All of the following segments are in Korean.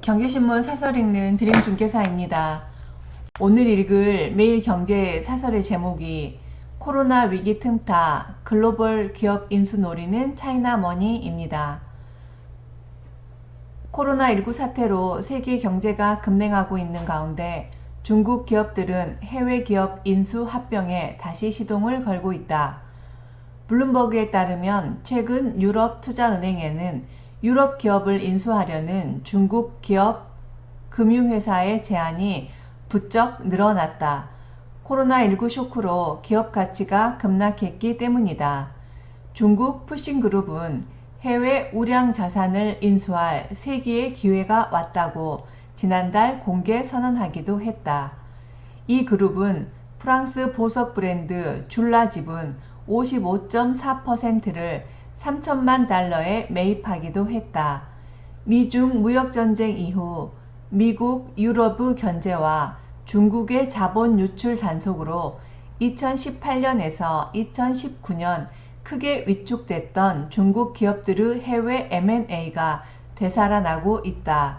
경제신문 사설 읽는 드림중개사입니다. 오늘 읽을 매일경제 사설의 제목이 코로나 위기 틈타 글로벌 기업 인수 노리는 차이나머니입니다. 코로나19 사태로 세계 경제가 급냉하고 있는 가운데 중국 기업들은 해외 기업 인수 합병에 다시 시동을 걸고 있다. 블룸버그에 따르면 최근 유럽투자은행에는 유럽 기업을 인수하려는 중국 기업 금융회사의 제안이 부쩍 늘어났다. 코로나19 쇼크로 기업 가치가 급락했기 때문이다. 중국 푸싱그룹은 해외 우량 자산을 인수할 세기의 기회가 왔다고 지난달 공개 선언하기도 했다. 이 그룹은 프랑스 보석 브랜드 줄라 지분 55.4%를 3천만 달러에 매입하기도 했다. 미중 무역전쟁 이후 미국 유럽의 견제와 중국의 자본 유출 단속으로 2018년에서 2019년 크게 위축됐던 중국 기업들의 해외 M&A가 되살아나고 있다.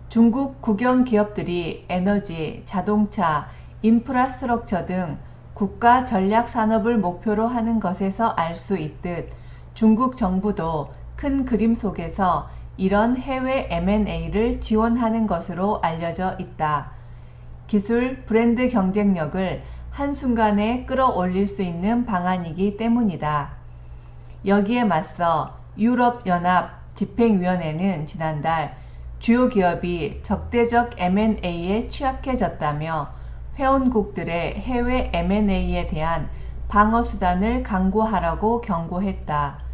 중국 국영 기업들이 에너지, 자동차, 인프라스트럭처 등 국가 전략 산업을 목표로 하는 것에서 알 수 있듯 중국 정부도 큰 그림 속에서 이런 해외 M&A를 지원하는 것으로 알려져 있다. 기술, 브랜드 경쟁력을 한순간에 끌어올릴 수 있는 방안이기 때문이다. 여기에 맞서 유럽연합 집행위원회는 지난달 주요 기업이 적대적 M&A에 취약해졌다며 회원국들의 해외 M&A에 대한 방어수단을 강구하라고 경고했다.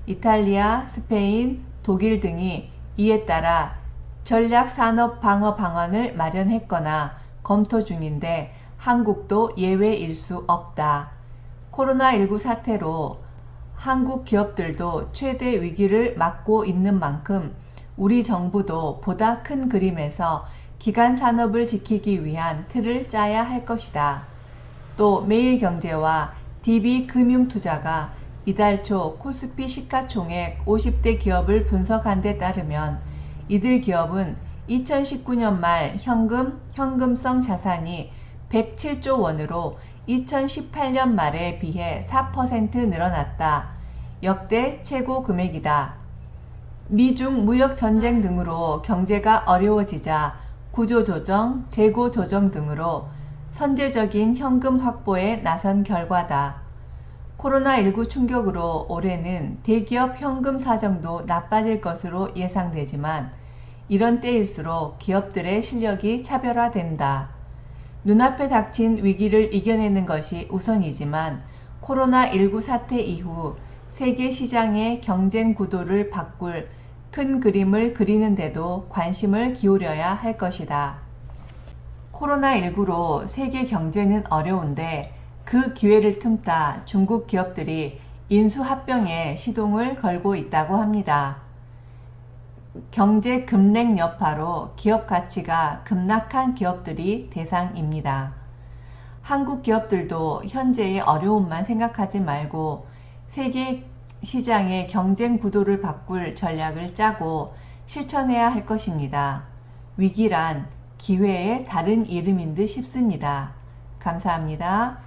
이탈리아, 스페인, 독일 등이 이에 따라 전략산업 방어 방안을 마련했거나 검토 중인데 한국도 예외일 수 없다. 코로나19 사태로 한국 기업들도 최대 위기를 맞고 있는 만큼 우리 정부도 보다 큰 그림에서 기간 산업을 지키기 위한 틀을 짜야 할 것이다. 또 매일경제와 DB금융투자가 이달 초 코스피 시가총액 50대 기업을 분석한 데 따르면 이들 기업은 2019년 말 현금성 자산이 107조 원으로 2018년 말에 비해 4% 늘어났다. 역대 최고 금액이다. 미중 무역 전쟁 등으로 경제가 어려워지자 구조조정, 재고조정 등으로 선제적인 현금 확보에 나선 결과다. 코로나19 충격으로 올해는 대기업 현금 사정도 나빠질 것으로 예상되지만 이런 때일수록 기업들의 실력이 차별화된다. 눈앞에 닥친 위기를 이겨내는 것이 우선이지만 코로나19 사태 이후 세계 시장의 경쟁 구도를 바꿀 큰 그림을 그리는데도 관심을 기울여야 할 것이다. 코로나19로 세계 경제는 어려운데 그 기회를 틈타 중국 기업들이 인수합병에 시동을 걸고 있다고 합니다. 경제 급냉 여파로 기업 가치가 급락한 기업들이 대상입니다. 한국 기업들도 현재의 어려움만 생각하지 말고 세계 시장의 경쟁 구도를 바꿀 전략을 짜고 실천해야 할 것입니다. 위기란 기회의 다른 이름인 듯 싶습니다. 감사합니다.